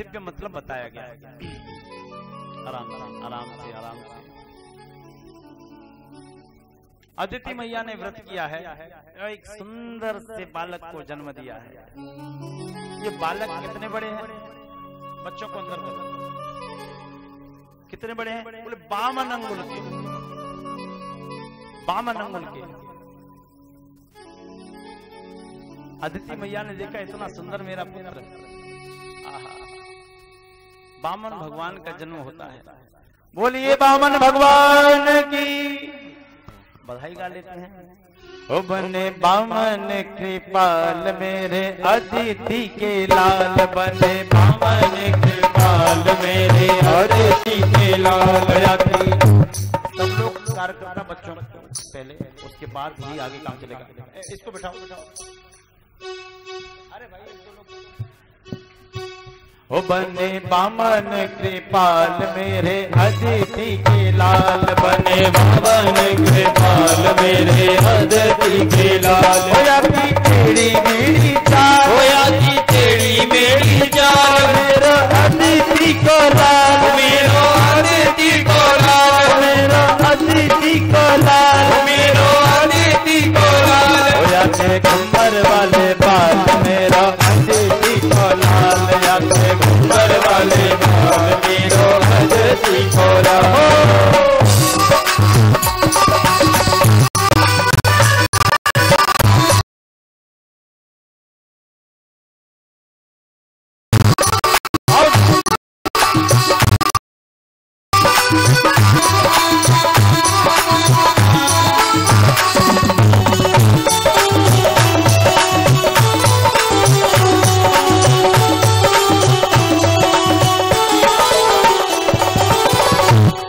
दिव्य मतलब बताया गया है। आराम से अदिति मैया ने व्रत किया है, एक सुंदर से बालक को जन्म दिया है। ये बालक कितने बड़े हैं? बच्चों को अंदर करो, कितने बड़े हैं? बोले 52 अंगुल के। 52 अंगुल के। अदिति मैया ने देखा इतना सुंदर मेरा पुत्र, आहा, वामन भगवान का जन्म होता है। बोलिए वामन भगवान की बधाई गा लेते हैं। ओ बने वामन कृपाल मेरे अदिति के लाल, बने वामन कृपाल मेरे अदिति के लाल। सब लोग कार्य करना बच्चों पहले, उसके बाद ही आगे काम चलेगा। इसको बैठाओ। अरे भाई ओ बने वामन कृपाल मेरे अदिति के लाल, बने वामन कृपाल मेरे अदिति के लाल। होया की टेढ़ी मेरी चाल, होया की टेढ़ी मेरी चाल, मेरा अदिति को लाल, मेरो अदिति को लाल, मेरो अदिति को लाल, मेरो अदिति को लाल। होया के कमर वाले बाल मेरा अदिति को लाल, या के कमर वाले बाल मेरो अदिति को लाल।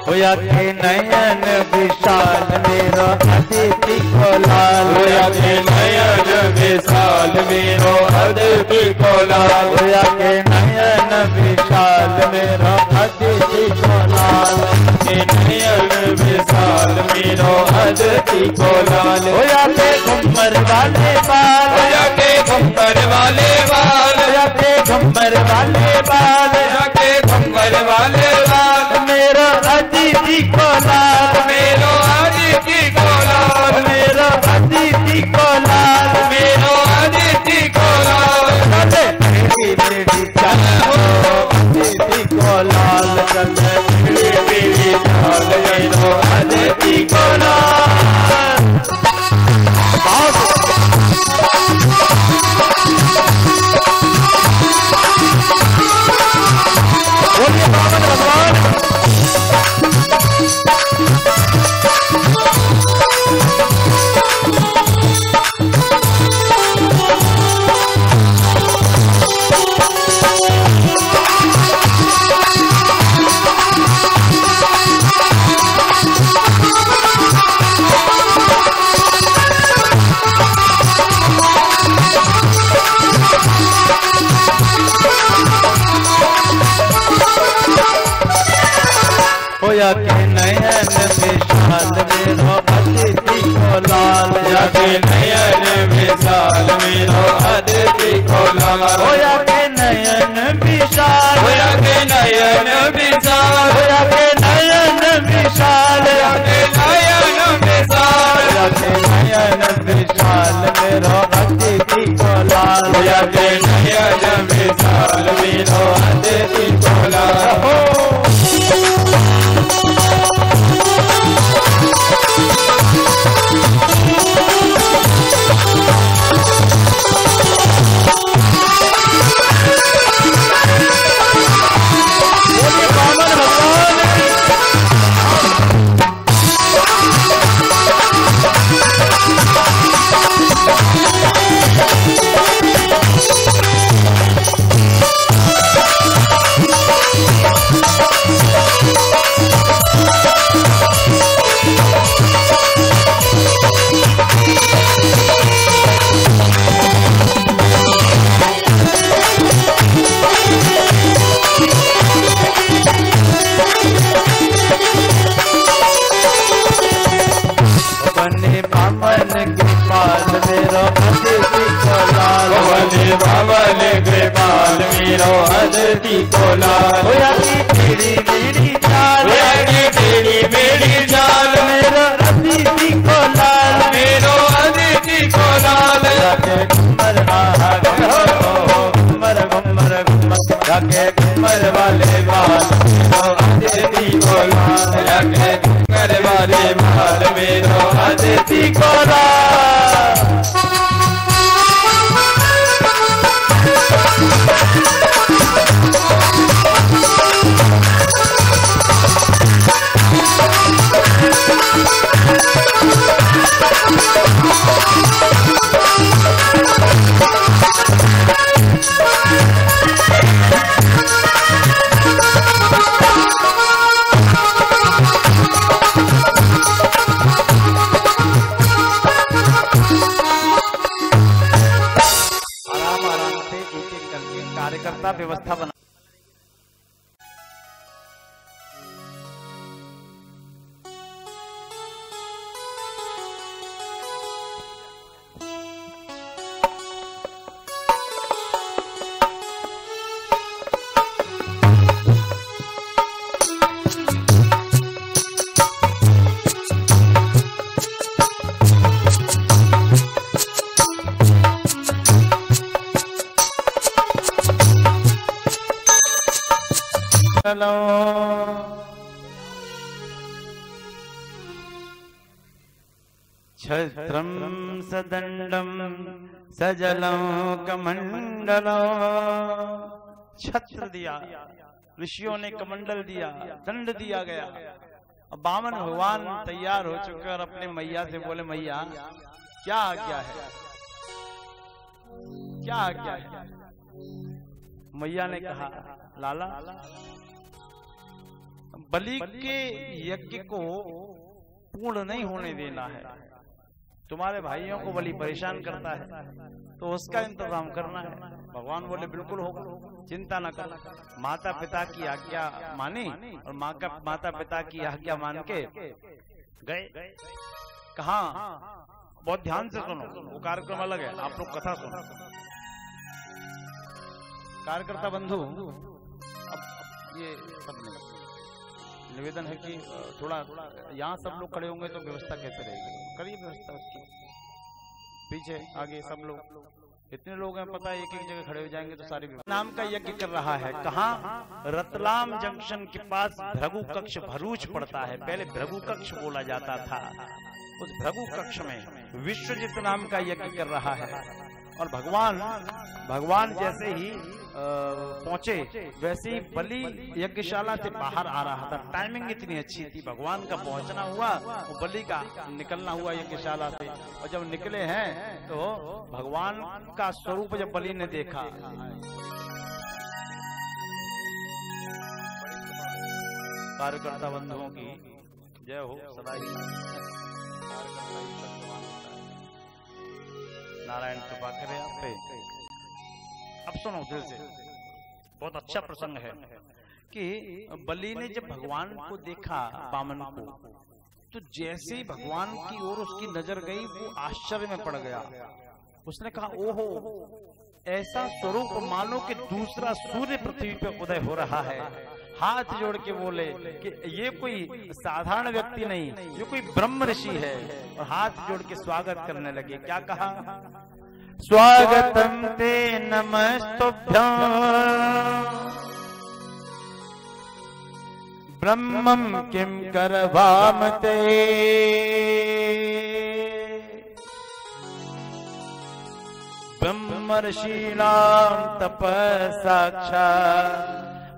होया के नयन विशाल मेरो अदिति को लाल, होया के नयन विशाल मेरो अदिति को लाल, होया के नयन विशाल मेरो अदिति को लाल, के नयन विशाल मेरो अदिति को लाल। होया के घुमर वाले बाल, होया के घुमर वाले बाल, होया के घुमर वाले बाल, होया के घुमर वाले बाल, मेरो अदिति को लाल, मेरो अदिति को लाल, मेरो अदिति को लाल, मेरो अदिति को लाल। मेरी मेरी चाल अदिति को लाल, मेरी मेरी चाल मेरो अदिति को लाल। बोलिए वामन भगवान। होया के नयन विशाल मेरो अदिति को लाल, होया के नयन विशाल मेरो अदिति को लाल, होया के नयन विशाल, होया के नयन विशाल, होया के नयन विशाल, होया के नयन विशाल, होया के नयन विशाल मेरो अदिति को लाल, होया के नयन विशाल मेरो अदिति को लाल। अदिति को लाल। होया की टेढ़ी मेढ़ी चाल, होया की टेढ़ी मेढ़ी चाल, मेरो अदिति को लाल, मेरो अदिति को लाल। जाके घूमर आहा घूमर घूमर घूमर, जाके घूमर वाले बाल, मेरो अदिति को लाल, जाके घूमर वाले बाल, मेरो अदिति को लाल। कार्यकर्ता व्यवस्था बना। छत्रम सदंडम सजलं कमंडलम। छत्र दिया, ऋषियों ने कमंडल दिया, दंड दिया गया। अब वामन भगवान तैयार हो चुके और अपने मैया से बोले, मैया क्या आज्ञा है, क्या आज्ञा है। मैया ने कहा, लाला बलि के यज्ञ को पूर्ण नहीं होने देना है। तुम्हारे भाइयों को बलि परेशान करता है, तो उसका इंतजाम करना है। भगवान बोले, बिल्कुल होगा, चिंता न कर। माता पिता की आज्ञा मानी और माता पिता की आज्ञा मान के गए। कहा, बहुत ध्यान से सुनो, वो कार्यक्रम अलग है, आप लोग कथा सुनो। कार्यकर्ता बंधु, अब ये सब निवेदन है कि थोड़ा यहाँ सब लोग खड़े होंगे तो व्यवस्था कैसे रहेगी, करिए व्यवस्था उसकी। पीछे आगे सब लोग, इतने लोग हैं पता है, एक एक जगह खड़े हो जाएंगे तो सारी नाम का यज्ञ कर रहा है। कहाँ? रतलाम जंक्शन के पास भृगु कक्ष भरूच पड़ता है। पहले भृगु कक्ष बोला जाता था। उस भृगु कक्ष में विश्वजित नाम का यज्ञ कर रहा है। और भगवान जैसे ही पहुंचे वैसे ही बलि यज्ञशाला से बाहर आ रहा था। टाइमिंग इतनी अच्छी थी, भगवान का पहुंचना हुआ, वो बलि का निकलना हुआ यज्ञशाला से। और जब निकले हैं तो भगवान का स्वरूप जब बलि ने देखा, कार्यकर्ता बंधुओं की जय हो सदा ही। नारायण कृपा करे आप पे। अब सुनो दिल से, बहुत अच्छा प्रसंग है कि बलि ने जब भगवान को देखा, वामन को, तो जैसे ही भगवान की ओर उसकी नजर गई वो आश्चर्य में पड़ गया। उसने कहा, ओहो, ऐसा स्वरूप मानो कि दूसरा सूर्य पृथ्वी पे उदय हो रहा है। हाथ जोड़ के बोले कि ये कोई साधारण व्यक्ति नहीं, ये कोई ब्रह्म ऋषि है। और हाथ जोड़ के स्वागत करने लगे। क्या कहा? स्वागतम ते नमस्तुभ्यं ब्रह्मं किं करवाम ते। ब्रह्मर्षीणां तपसाक्षा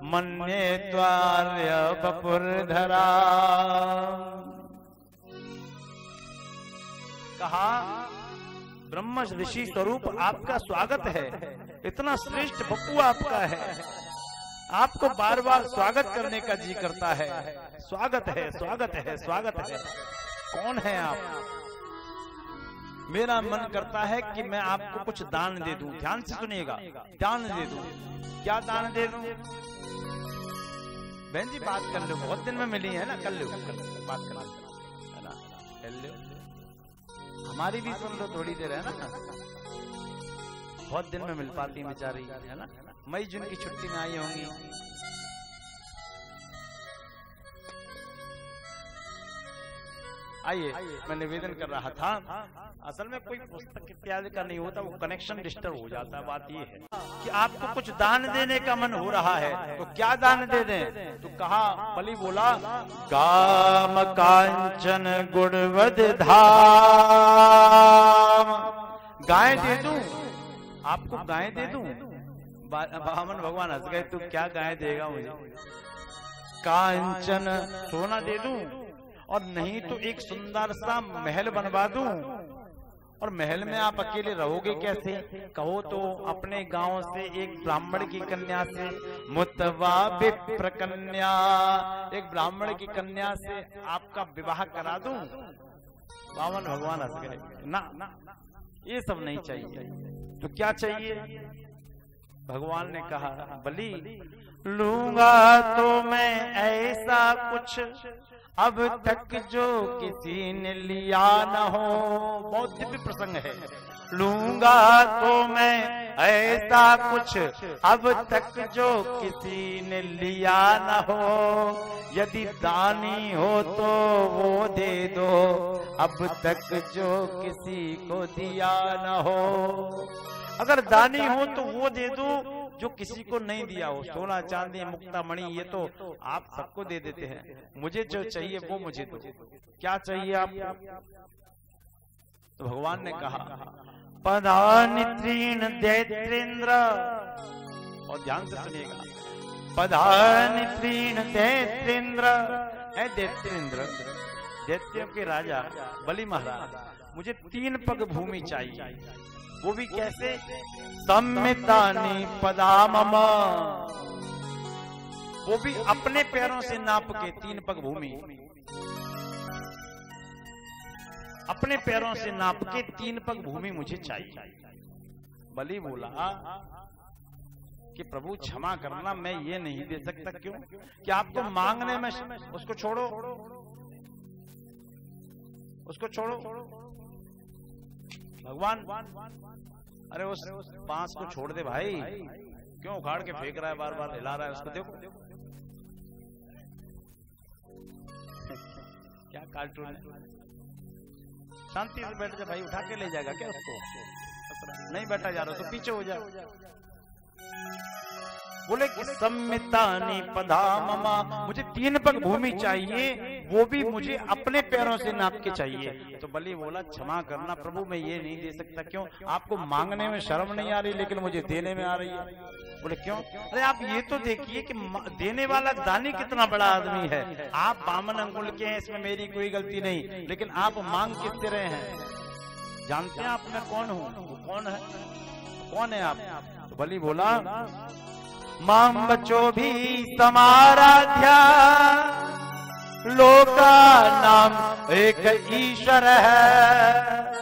मन्ये त्वार्य वपुर्धरा। कहा, ब्रह्म ऋषि स्वरूप आपका स्वागत है, इतना श्रेष्ठ बपू आपका है, आपको बार बार स्वागत करने का जी करता है। स्वागत है, स्वागत है, स्वागत है। कौन है आप? मेरा मन करता है कि मैं आपको कुछ दान दे दूं। ध्यान से सुनिएगा, दान दे दूं। क्या दान दे दूं? बहन जी बात कर लो, बहुत दिन में मिली है ना, कर लो बात कर लो, है ना, कर लो। हमारी भी सुन लो थोड़ी देर, है ना, बहुत दिन में मिल पाती बेचारी, है ना। मई जून की छुट्टी में आई होंगी। आइए, मैं निवेदन कर रहा था, असल में कोई पुस्तक इत्यादि का नहीं होता, वो कनेक्शन डिस्टर्ब हो जाता है। बात ये है कि आपको कुछ दान देने का मन हो रहा है, तो क्या दान दे दें? तो कहा, बलि बोला, काम कांचन गुणवद धाम। गाय दे दूं, आपको गाय दे दूं? वामन भगवान हंस गए, तू क्या गाय देगा मुझे? कांचन सोना दे दूं, और नहीं तो एक सुंदर सा महल बनवा दूं। और महल में आप अकेले रहोगे कैसे? कहो तो अपने गांव से एक ब्राह्मण की कन्या से, मुतवा विप्र कन्या, एक ब्राह्मण की कन्या से आपका विवाह करा दूं। वामन भगवान हंस गए, ना ये सब नहीं चाहिए। तो क्या चाहिए? भगवान ने कहा, बलि लूंगा तो मैं ऐसा कुछ अब तक जो किसी ने लिया न हो। बहुत दिव्य प्रसंग है। लूंगा तो मैं ऐसा कुछ अब तक जो किसी ने लिया न हो। यदि दानी हो तो वो दे दो, अब तक जो किसी को दिया न हो। अगर दानी हो तो वो दे दो जो किसी को नहीं दिया हो। सोना चांदी मुक्ता मणि ये तो आप सबको दे देते हैं, मुझे जो चाहिए वो मुझे दो। क्या चाहिए आप? तो भगवान ने कहा, पधानि तृण दैत्रेंद्र, और ध्यान से सुनिएगा, पधानि तृण दैत्रेंद्र। है दैत्रेंद्र, दैत्यों के राजा बलि महाराज, मुझे 3 पग भूमि चाहिए। वो भी कैसे? सम्मितानि पदामम, वो भी अपने पैरों से नाप के 3 पग भूमि, अपने पैरों से नाप के 3 पग भूमि मुझे चाहिए। बलि बोला कि प्रभु क्षमा करना, मैं ये नहीं दे सकता। क्यों? कि आपको मांगने में, उसको छोड़ो, उसको छोड़ो। भगवान, अरे उस बांस को छोड़ दे भाई, क्यों उखाड़ के फेंक रहा है, बार बार हिला रहा है उसको? देखो क्या कार्टून है। शांति से बैठ जा भाई, उठा के ले जाएगा क्या उसको? नहीं बैठा जा रहा तो पीछे हो जा। बोले कि सम्मितानि पदाममा, मुझे 3 पग भूमि चाहिए, वो भी मुझे अपने पैरों से नाप के चाहिए। तो बलि बोला, क्षमा करना प्रभु, मैं ये नहीं दे सकता। क्यों? आपको मांगने में शर्म नहीं आ रही, लेकिन मुझे देने में आ रही है। बोले क्यों? अरे आप ये तो देखिए कि देने वाला दानी कितना बड़ा आदमी है। आप बामन अंगुल के हैं, इसमें मेरी कोई गलती नहीं, लेकिन आप मांग किससे रहे हैं? जानते हैं आप मैं कौन हूँ? वो कौन है? कौन है आप? तो बलि बोला, माम बचो भी समाराध्या, लोका नाम एक ईश्वर है।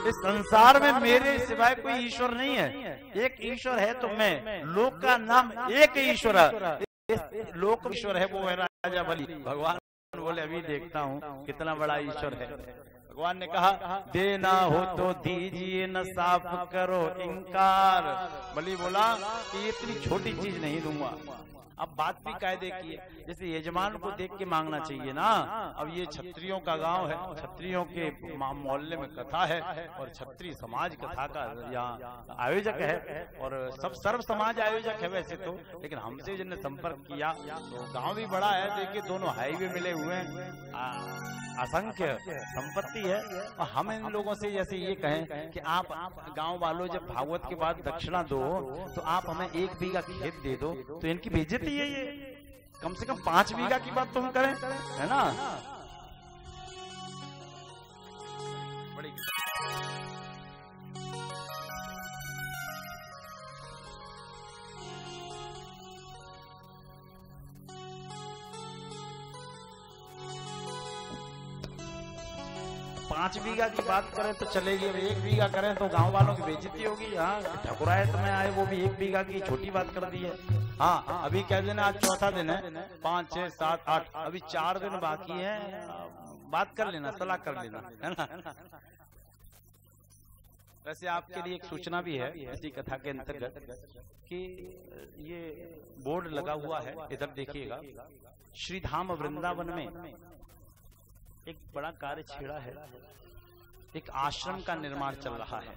इस संसार में मेरे सिवाय कोई ईश्वर नहीं है, एक ईश्वर है तो मैं। लोक का नाम एक ईश्वर है, लोक ईश्वर है वो है राजा बलि। भगवान बोले, अभी देखता हूँ कितना बड़ा ईश्वर है। भगवान ने कहा, देना हो तो दीजिए, न साफ करो इनकार। बलि बोला कि ये इतनी छोटी चीज नहीं दूंगा। अब बात भी कायदे की है, जैसे यजमान को देख के मांगना चाहिए ना। अब ये क्षत्रियों का गांव है, क्षत्रियों के मोहल्ले में कथा है, और क्षत्रिय समाज कथा का यहाँ आयोजक है, और सब सर्व समाज आयोजक है वैसे तो, लेकिन हमसे जिन्हें संपर्क किया तो गांव भी बड़ा है। देखिए दोनों हाईवे मिले हुए हैं, असंख्य संपत्ति है। और हम इन लोगों से जैसे ये कहें कि आप गांव वालों जब भागवत के बाद दक्षिणा दो तो आप हमें 1 बीघा खेत दे दो, तो इनकी बेइज्जती है ये। कम से कम 5 बीघा की बात तो हम करें, है ना? बड़ी 5 बीघा की बात करें तो चलेगी, अब 1 बीघा करें तो गांव वालों की बेइज्जती होगी। हाँ, ठकुरायत में आए वो भी 1 बीघा की छोटी बात कर दी है। हाँ, अभी क्या दिन है? आज चौथा दिन है। 5, 6, 7, 8 अभी 4 दिन बाकी है। बात कर लेना, सलाह कर लेना, है ना? वैसे आपके लिए एक सूचना भी है इसी कथा के अंतर्गत कि ये बोर्ड लगा हुआ है, इधर देखिएगा, श्री धाम वृंदावन में एक बड़ा कार्य छेड़ा है, एक आश्रम का निर्माण चल रहा है।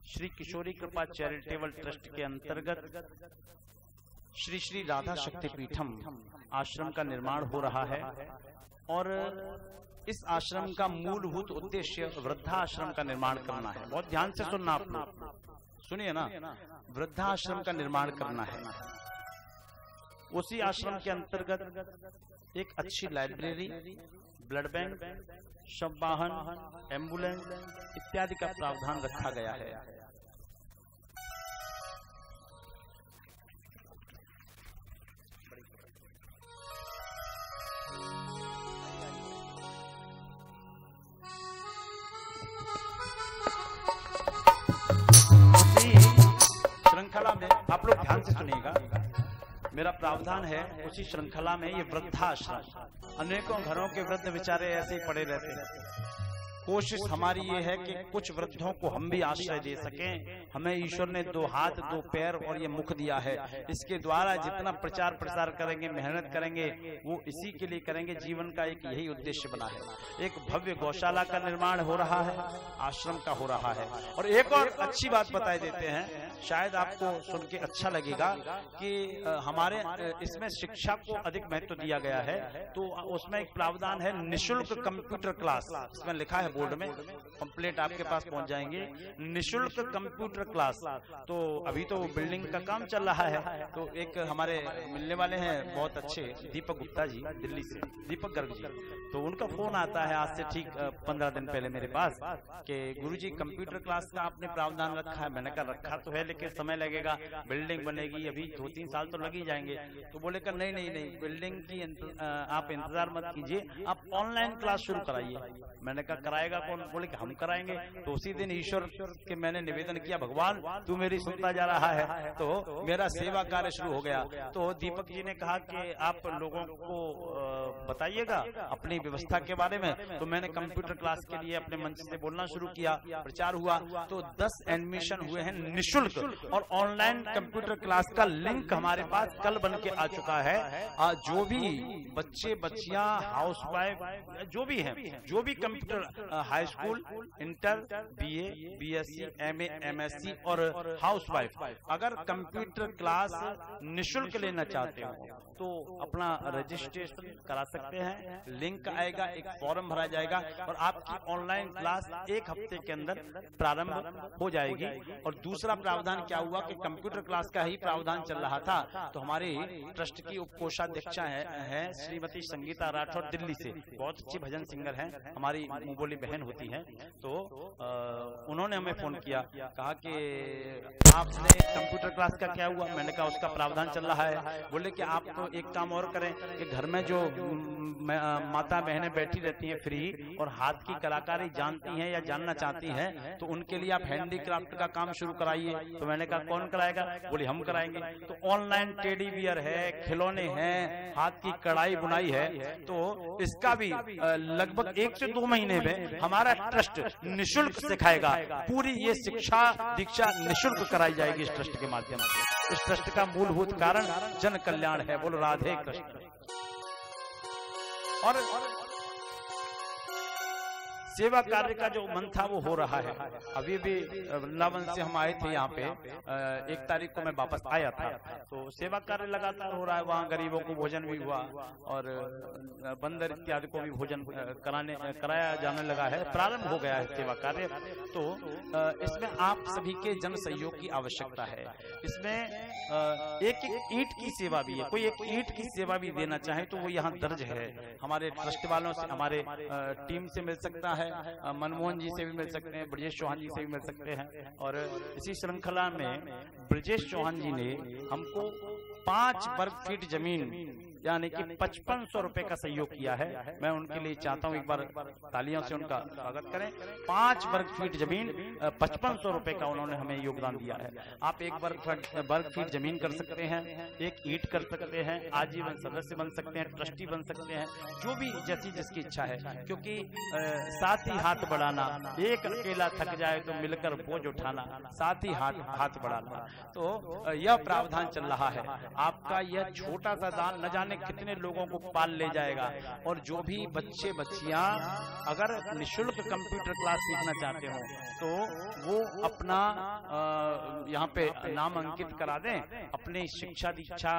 श्री किशोरी कृपा चैरिटेबल ट्रस्ट के अंतर्गत श्री श्री राधा शक्ति पीठम आश्रम का निर्माण हो रहा है और इस आश्रम का मूलभूत उद्देश्य वृद्धाश्रम का निर्माण करना है। बहुत ध्यान से सुनना, आप लोग सुनिए ना, वृद्धाश्रम का निर्माण करना है। उसी आश्रम के अंतर्गत एक अच्छी लाइब्रेरी, ब्लड बैंक, शव वाहन, एम्बुलेंस इत्यादि का प्रावधान रखा गया है। श्रृंखला में आप लोग ध्यान से सुनिएगा, मेरा प्रावधान है उसी श्रृंखला में ये वृद्धाश्रम, अनेकों घरों के वृद्ध बेचारे ऐसे ही पड़े रहते हैं। कोशिश हमारी ये है कि कुछ वृद्धों को हम भी आश्रय दे सकें। हमें ईश्वर ने 2 हाथ, 2 पैर और ये मुख दिया है, इसके द्वारा जितना प्रचार प्रसार करेंगे, मेहनत करेंगे, वो इसी के लिए करेंगे। जीवन का एक यही उद्देश्य बना है। एक भव्य गौशाला का निर्माण हो रहा है, आश्रम का हो रहा है। और एक और अच्छी बात बताई देते हैं, शायद आपको सुन के अच्छा लगेगा कि हमारे इसमें शिक्षा को अधिक महत्व दिया गया है। तो उसमें एक प्रावधान है निःशुल्क कंप्यूटर क्लास, इसमें लिखा है बोर्ड में, कंप्लेंट आपके पास पहुंच जाएंगे, निःशुल्क कंप्यूटर क्लास। तो अभी तो बिल्डिंग का काम चल रहा है, तो एक हमारे मिलने वाले हैं बहुत अच्छे, दीपक गुप्ता जी दिल्ली से, दीपक गर्ग जी, तो उनका फोन आता है आज से ठीक 15 दिन पहले मेरे पास कि गुरुजी कंप्यूटर क्लास का आपने प्रावधान रखा है। मैंने कहा रखा तो है, लेकिन समय लगेगा, बिल्डिंग बनेगी, अभी 2-3 साल तो लग ही जाएंगे। तो बोले कर नहीं, बिल्डिंग की आप इंतजार मत कीजिए, आप ऑनलाइन क्लास शुरू कराइए। मैंने कहा कराएगा कौन? बोले कि हम कराएंगे। तो उसी दिन ईश्वर के मैंने निवेदन किया, भगवान तू मेरी सुनता जा रहा है, तो मेरा सेवा कार्य शुरू हो गया। तो दीपक जी ने कहा कि आप लोगों को बताइएगा अपनी व्यवस्था के बारे में। तो मैंने कंप्यूटर क्लास के लिए अपने मंच से बोलना शुरू किया, प्रचार हुआ, तो 10 एडमिशन हुए हैं निःशुल्क, और ऑनलाइन कंप्यूटर क्लास का लिंक हमारे पास कल बन के आ चुका है। जो भी बच्चे बच्चियां, हाउस वाइफ, जो भी हैं, जो भी computer high school, inter, BA, BSc, MA, MSc और हाउस वाइफ अगर कंप्यूटर क्लास निःशुल्क लेना चाहते हो तो अपना रजिस्ट्रेशन करा सकते हैं। लिंक आएगा, एक फॉर्म भरा जाएगा और आपकी ऑनलाइन क्लास 1 हफ्ते के अंदर प्रारंभ हो जाएगी। और दूसरा प्रावधान क्या हुआ कि कंप्यूटर क्लास का ही प्रावधान चल रहा था, तो हमारी ट्रस्ट की उप कोषाध्यक्षा है श्रीमती संगीता राठौर दिल्ली से, बहुत अच्छी भजन सिंगर हैं, हमारी मुंह बोली बहन होती है। तो उन्होंने हमें फोन किया, कहा कि आपने कंप्यूटर क्लास का क्या हुआ? मैंने कहा उसका प्रावधान चल रहा है। बोले कि आप तो एक काम और करें कि घर में जो माता बहनें बैठी रहती हैं फ्री और हाथ की कलाकारी जानती हैं या जानना चाहती हैं, तो उनके लिए आप हैंडीक्राफ्ट का काम शुरू कराइए। तो मैंने कहा कौन कराएगा? बोले हम कराएंगे। तो ऑनलाइन टेडी बियर है, खिलौने हैं, हाथ की कढ़ाई बुनाई है, तो इसका भी लगभग 1 से 2 महीने में हमारा ट्रस्ट निःशुल्क सिखाएगा। पूरी ये शिक्षा दीक्षा निःशुल्क कराई जाएगी इस ट्रस्ट के माध्यम से। इस ट्रस्ट का मूलभूत कारण जन कल्याण है। बोलो राधे कृष्ण। और सेवा कार्य का जो मन था वो हो रहा है। अभी भी वृंदावन से हम आए थे यहाँ पे, 1 तारीख को मैं वापस आया था, तो सेवा कार्य लगातार हो रहा है। वहाँ गरीबों को भोजन भी हुआ और बंदर इत्यादि को भी भोजन कराया जाने लगा है, प्रारंभ हो गया है सेवा कार्य। तो इसमें आप सभी के जन सहयोग की आवश्यकता है। इसमें एक ईंट की सेवा भी है, कोई एक ईंट की सेवा भी देना चाहे तो वो यहाँ दर्ज है। हमारे ट्रस्ट वालों से, हमारे टीम से मिल सकता है, मनमोहन जी से भी मिल सकते हैं, ब्रजेश चौहान जी से भी मिल सकते हैं। और इसी श्रृंखला में ब्रजेश चौहान जी ने हमको 5 वर्ग फीट जमीन यानी कि 5500 रुपए का सहयोग किया है। मैं उनके लिए चाहता हूं एक बार तालियों से उनका स्वागत करें। 5 वर्ग फीट जमीन 5500 रुपए का उन्होंने हमें योगदान दिया है। आप एक वर्ग फीट जमीन कर सकते हैं, एक ईंट कर सकते हैं, आजीवन सदस्य बन सकते हैं, ट्रस्टी बन सकते हैं, जो भी जैसी जिसकी इच्छा है। क्योंकि साथ ही हाथ बढ़ाना, एक अकेला थक जाए तो मिलकर बोझ उठाना, साथ ही हाथ बढ़ाना। तो यह प्रावधान चल रहा है। आपका यह छोटा सा दान न जाने कितने लोगों को पाल ले जाएगा। और जो भी बच्चे बच्चियां अगर निःशुल्क कंप्यूटर क्लास सीखना चाहते हो तो वो अपना यहाँ पे नाम अंकित करा दें, अपनी शिक्षा दीक्षा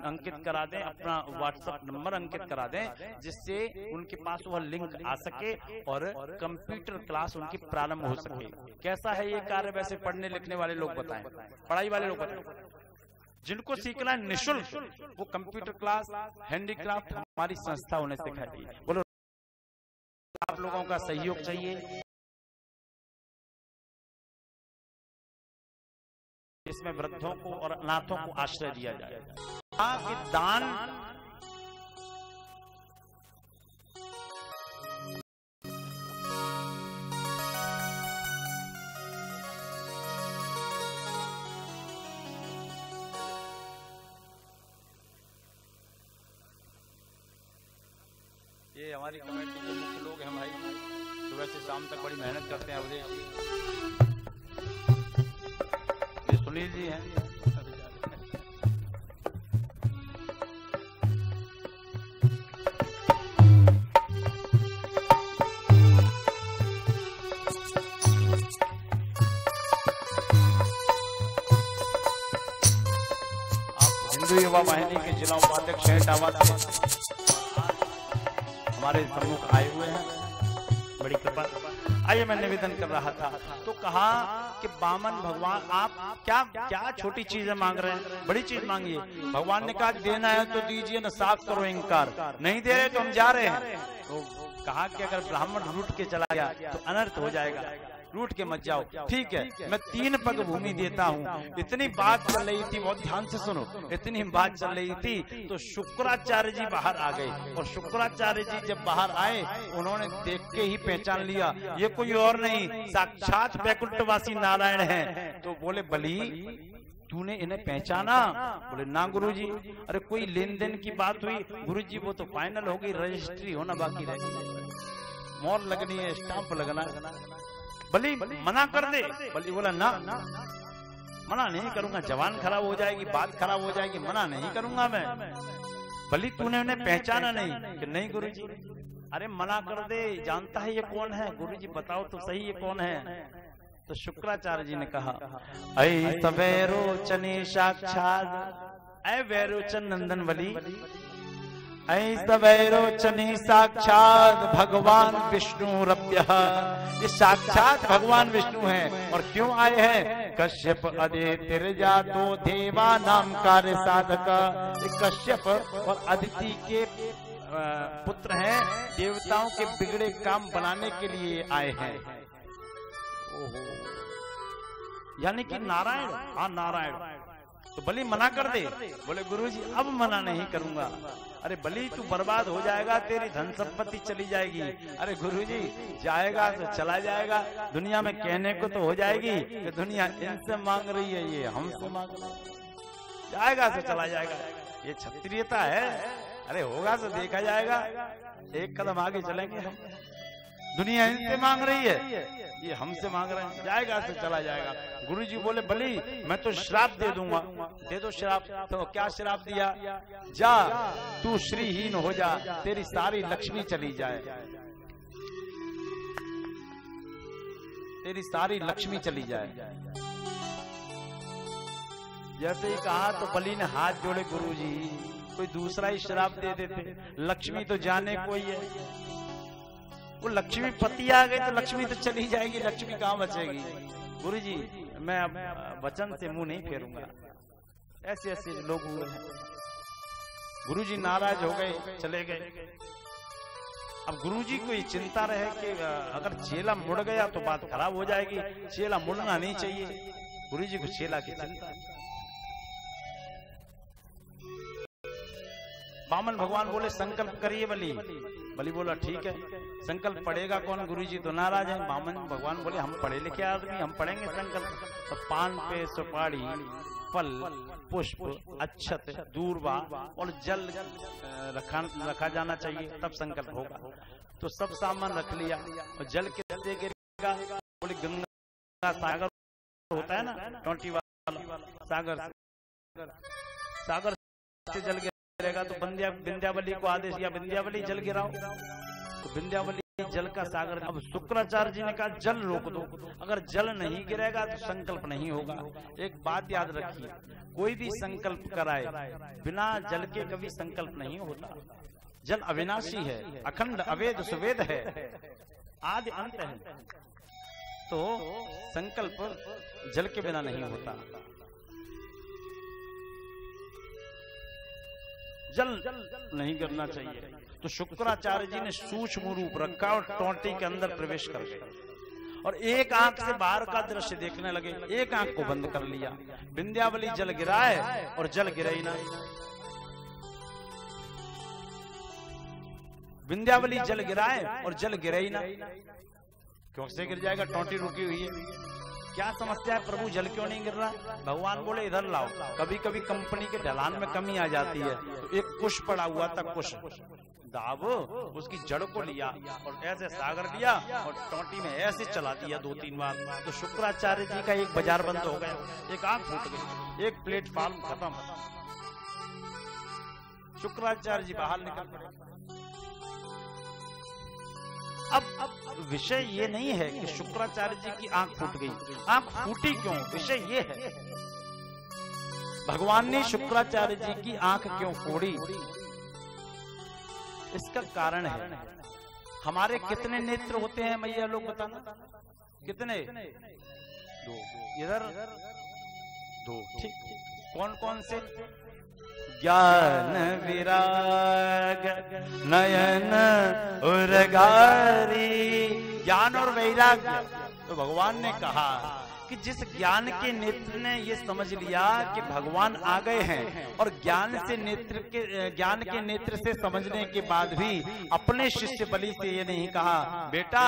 अंकित करा दें, अपना व्हाट्सएप नंबर अंकित करा दें, जिससे उनके पास वह लिंक आ सके और कंप्यूटर क्लास उनकी प्रारंभ हो सके। कैसा है ये कार्य? वैसे पढ़ने लिखने वाले लोग बताएं, पढ़ाई वाले लोग बताएं। जिनको सीखना है निःशुल्क, वो कंप्यूटर क्लास, हैंडीक्राफ्ट हमारी संस्था उन्हें सिखाती है। बोलो, आप लोगों का सहयोग चाहिए। इसमें वृद्धों को और अनाथों को आश्रय दिया जाए। दान ये हमारी कमेटी के मुख्य लोग हैं भाई, सुबह से शाम तक बड़ी मेहनत करते हैं। अवधेश जी, ये सुनील जी हैं। आप हिंदू युवा वाहिनी के जिला उपाध्यक्ष हैं टावा से, हमारे सम्मुख आए हुए हैं, बड़ी कृपा। आइए, मैं निवेदन कर रहा था तो कहा कि बामन भगवान आप क्या छोटी चीजें मांग रहे हैं, बड़ी चीज मांगिए। भगवान ने कहा देना है तो दीजिए, न साफ करो इंकार, नहीं दे रहे तो हम जा रहे हैं। तो कहा कि अगर ब्राह्मण रूठ के चला गया तो अनर्थ हो जाएगा, रूठ के मत जाओ। ठीक है, मैं 3 पग भूमि देता हूँ। इतनी बात चल रही थी, बहुत ध्यान से सुनो, इतनी बात चल रही थी तो शुक्राचार्य जी बाहर आ गए। और शुक्राचार्य जी जब बाहर आए, उन्होंने देख के ही पहचान लिया ये कोई और नहीं, साक्षात वैकुंठवासी नारायण हैं। तो बोले, बली तूने इन्हें पहचाना? बोले, ना गुरुजी। अरे कोई लेन देन की बात हुई? गुरुजी वो तो फाइनल हो गई, रजिस्ट्री होना बाकी रह गई, मोहर लगनी है, स्टाम्प लगना। बली मना कर दे। बली बोला, ना मना नहीं करूंगा, जवान खराब हो जाएगी, बात खराब हो जाएगी, मना नहीं करूंगा मैं। बली तूने उन्हें पहचाना नहीं? कि नहीं गुरुजी। अरे मना कर दे, जानता है ये कौन है? गुरुजी बताओ तो सही ये कौन है? तो शुक्राचार्य जी ने कहा, ऐ वैरोचने साक्षात, ऐ वैरोचन नंदन बली, ऐ वैरोचने साक्षात भगवान विष्णु रभ्य। ये साक्षात भगवान विष्णु हैं। और क्यों आए हैं? कश्यप अदिति जातो देवा नाम कार्य साधक। कश्यप और अदिति के पुत्र हैं, देवताओं के बिगड़े काम बनाने के लिए आए हैं। यानी कि नारायण, हाँ नारायण। तो बलि मना कर दे। बोले, गुरुजी अब मना नहीं करूंगा। अरे बलि तू बर्बाद हो जाएगा, तेरी धन संपत्ति चली जाएगी। अरे गुरुजी जाएगा तो चला जाएगा, दुनिया में कहने को तो हो जाएगी कि दुनिया इनसे मांग रही है, ये हमसे मांग रही है। जाएगा तो चला जाएगा, ये क्षत्रियता है। अरे होगा तो देखा जाएगा, एक कदम आगे चलेंगे हम। दुनिया इनसे मांग रही है, ये हमसे मांग रहे हैं, जाएगा तो चला जाएगा। गुरुजी बोले, बलि मैं तो श्राप दे दूंगा। दे दो श्राप। तो क्या श्राप दिया? जा तू श्रीहीन हो जा, तेरी सारी लक्ष्मी चली जाए, तेरी सारी लक्ष्मी चली जाए। जैसे ही कहा तो बलि ने हाथ जोड़े, गुरुजी कोई दूसरा ही श्राप दे देते, लक्ष्मी तो जाने कोई है। वो लक्ष्मी पति आ गई तो लक्ष्मी तो चली जाएगी, लक्ष्मी कहाँ बचेगी? गुरुजी मैं अब वचन से मुंह नहीं फेरूंगा। ऐसे ऐसे लोग हुए हैं। गुरुजी नाराज हो गए, चले गए। अब गुरुजी को ये चिंता रहे कि अगर चेला मुड़ गया तो बात खराब हो जाएगी, चेला मुड़ना नहीं चाहिए। गुरुजी को चेला की चिंता। वामन भगवान बोले संकल्प करिए बलि। बलि बोला ठीक है, संकल्प पढ़ेगा कौन? गुरुजी तो नाराज है। वामन भगवान बोले हम पढ़े लिखे आदमी, हम पढ़ेंगे संकल्प। तो पान पे सुपारी, फल, पुष्प, अक्षत, दूर्वा और जल रखा जाना चाहिए, तब संकल्प होगा। तो सब सामान रख लिया और जल के गिरेगा। बोले गंगा सागर होता है ना, टोंटी वाला सागर, सागर से जल गिरेगा। तो विंध्यावली को आदेश दिया, विंध्यावली जल गिराओ। तो विंध्यावली जल का सागर। अब शुक्राचार्य जी ने कहा जल रोक दो, अगर जल नहीं गिरेगा तो संकल्प नहीं होगा। एक बात याद रखिए, कोई भी संकल्प कराए बिना जल के कभी संकल्प नहीं होता। जल अविनाशी है, अखंड अवेद सुवेद है, आदि अंत है। तो संकल्प जल के बिना नहीं होता। जल नहीं करना चाहिए। तो शुक्राचार्य जी ने सूक्ष्म रूप रखा और टोंटी के अंदर प्रवेश कर गए और एक आंख से बाहर का दृश्य देखने लगे। एक आंख को बंद कर लिया, विंध्यावली जल गिराए और जल गिरे ही ना। विंध्यावली जल गिराए और जल गिरे ही ना। क्यों से गिर जाएगा? टोंटी रुकी हुई है। क्या समस्या है प्रभु, जल क्यों नहीं गिर रहा? भगवान बोले इधर लाओ। कभी कभी कंपनी के ढलान में कमी आ जाती है। तो एक कुश पड़ा हुआ था, कुश दाब, उसकी जड़ को लिया और ऐसे सागर लिया और टोंटी में ऐसे चला दिया 2-3 बार। तो शुक्राचार्य जी का एक बाजार बंद हो गया, एक आंख फूट गई, एक प्लेटफॉर्म खत्म। शुक्राचार्य जी बाहर निकल पड़े। अब विषय ये नहीं है कि शुक्राचार्य जी की आंख फूट गई। आंख फूटी क्यों? विषय ये है भगवान ने शुक्राचार्य जी की आंख क्यों फोड़ी। इसका कारण है, हमारे कितने नेत्र होते हैं मैया लोग बताना? कितने? 2। इधर 2, ठीक। कौन कौन से? ज्ञान विराग नयन उर्गारी। ज्ञान और वैराग्य। तो भगवान ने कहा कि जिस ज्ञान के नेत्र ने ये समझ लिया कि भगवान आ गए हैं और ज्ञान के नेत्र से समझने के बाद भी अपने शिष्य बलि से ये नहीं कहा बेटा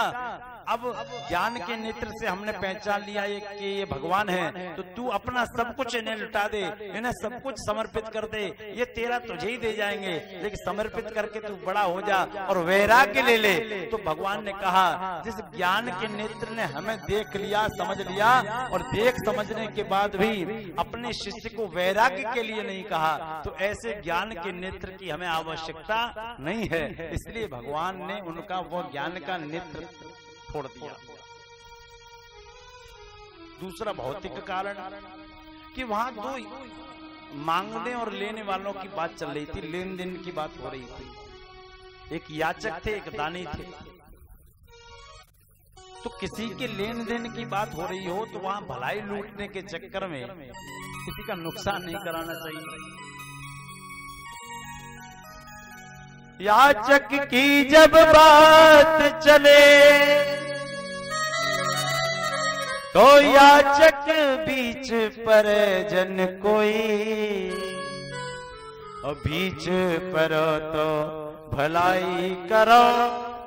अब ज्ञान के नेत्र से हमने पहचान लिया कि ये भगवान है, तो तू अपना सब कुछ इन्हें लुटा दे, इन्हें सब कुछ समर्पित कर दे, ये तेरा तुझे ही दे जाएंगे, लेकिन समर्पित करके तू बड़ा हो जा और वैराग्य ले ले। तो भगवान ने कहा जिस ज्ञान के नेत्र ने हमें देख लिया, समझ लिया और देख समझने के बाद भी अपने शिष्य को वैराग्य के लिए नहीं कहा, तो ऐसे ज्ञान के नेत्र की हमें आवश्यकता नहीं है। इसलिए भगवान ने उनका वो ज्ञान का नेत्र छोड़ दिया। दूसरा भौतिक कारण कि वहां 2 मांगने और लेने वालों की बात चल रही थी, लेन देन की बात हो रही थी। एक याचक थे, एक दानी थे। तो किसी के लेन देन की बात हो रही हो तो वहां भलाई लूटने के चक्कर में किसी का नुकसान नहीं कराना चाहिए। याचक की जब बात चले तो याचक बीच पर जन कोई, और बीच पर तो भलाई करो,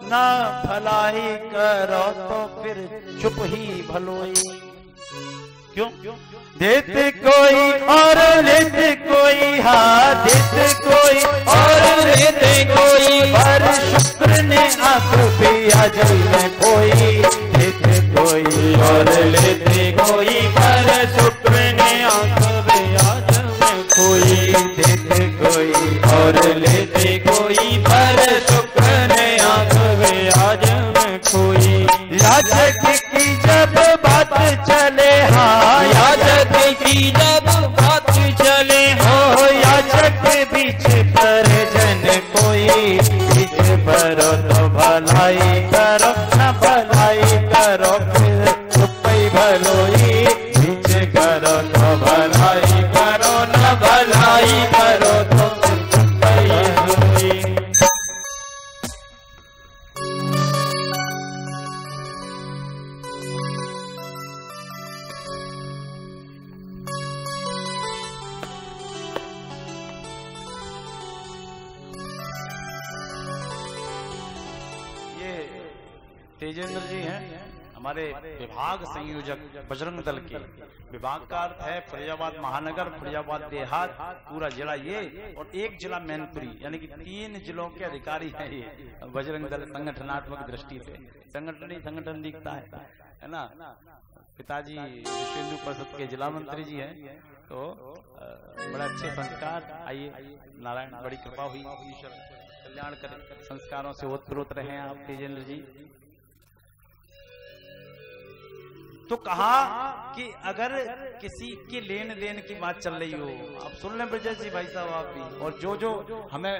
ना भलाई करो तो फिर चुप ही भलोई। क्यों? देते कोई और लेते कोई, हाँ देते कोई और लेते कोई, पर शुक्र ने आंख पिया जल में कोई। देते कोई और लेते कोई, पर शुक्र ने आंख पिया जल में कोई। देते कोई और लेते कोई, पर शुक्र ने आंख पिया जल में कोई। याचक की जब बात चले, हाँ याचक की जब बात चले, हो याचक बीच पर जन कोई। बीच पर तो भलाई करो, न भलाई करो फिर चुप ही भलोई। बीच करो तो भलाई करो, न भलाई करो तो फिर चुप ही भलोई। तेजेंद्र जी हैं हमारे विभाग संयोजक बजरंग दल के। विभाग का अर्थ है फरीदाबाद महानगर, फरीदाबाद देहात, पूरा जिला ये, और एक जिला मैनपुरी, यानी कि 3 जिलों के अधिकारी हैं ये बजरंग दल संगठनात्मक दृष्टि से। संगठन दिखता है ना। पिताजी विश्व हिंदू परिषद के जिला मंत्री जी हैं, तो बड़ा अच्छे संस्कार। आइए, नारायण बड़ी कृपा हुई, ईश्वर कल्याण करे, संस्कारों से ओतप्रोत रहे आप तेजेंद्र जी। तो कहा कि अगर किसी के लेन देन की बात चल रही हो, आप सुन लें ब्रजेश जी भाई साहब आप भी, और जो हमें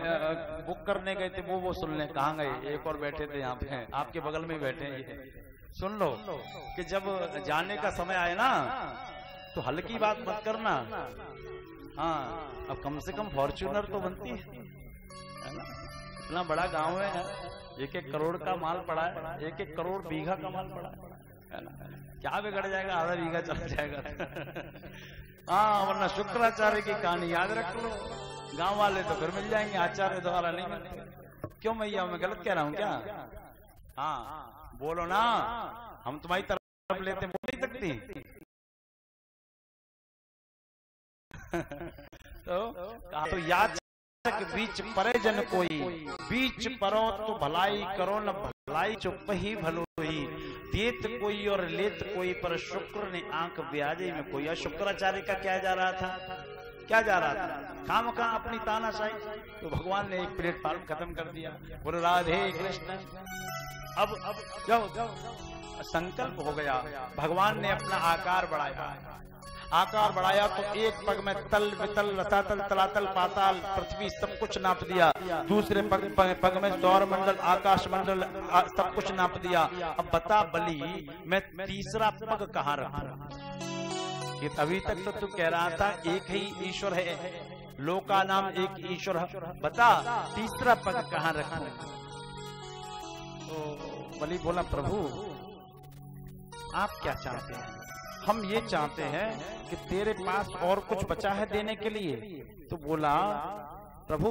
बुक करने गए थे वो सुन लें। कहाँ गए? एक और बैठे थे यहाँ पे, आपके बगल में बैठे हैं ये, सुन लो कि जब जाने का समय आए ना तो हल्की बात मत करना। हाँ, अब कम से कम फॉर्च्यूनर तो बनती है ना। इतना बड़ा गांव है, 1-1 करोड़ का माल पड़ा है, 1-1 करोड़ बीघा का माल पड़ा है ना। क्या बिगड़ जाएगा, आधा बीघा चल जाएगा। हाँ, वरना शुक्राचार्य की कहानी याद रख लो। गांव वाले तो फिर मिल जाएंगे, आचार्य द्वारा नहीं मिलते। क्यों मैया, मैं गलत कह रहा हूँ क्या? हाँ बोलो ना, हम तुम्हारी तरफ लेते, बोल नहीं सकती। तो याद बीच परे जन कोई, बीच परो तो भलाई करो न भलाई चुप ही भलो ही। देत कोई और लेत कोई, पर शुक्र ने आंख ब्याजे में कोई। या शुक्राचार्य का क्या जा रहा था? क्या जा रहा था? काम कहाँ अपनी तानाशाही। तो भगवान ने एक प्लेटफॉर्म खत्म कर दिया, बोले राधे कृष्ण। अब जाओ संकल्प हो गया, भगवान ने अपना आकार बढ़ाया तो एक पग में तल वितल रसातल तलातल पाताल पृथ्वी सब कुछ नाप दिया। दूसरे पग में सौर मंडल आकाश मंडल सब कुछ नाप दिया। अब बता बलि, मैं तीसरा पग कहाँ रखूं? अभी तक तो तू कह रहा था एक ही ईश्वर है, लोका नाम एक ईश्वर है, बता तीसरा पग कहाँ रखूं? तो बलि बोला, प्रभु आप क्या चाहते हैं? हम ये चाहते हैं कि तेरे पास और कुछ बचा है देने के लिए। तो बोला, प्रभु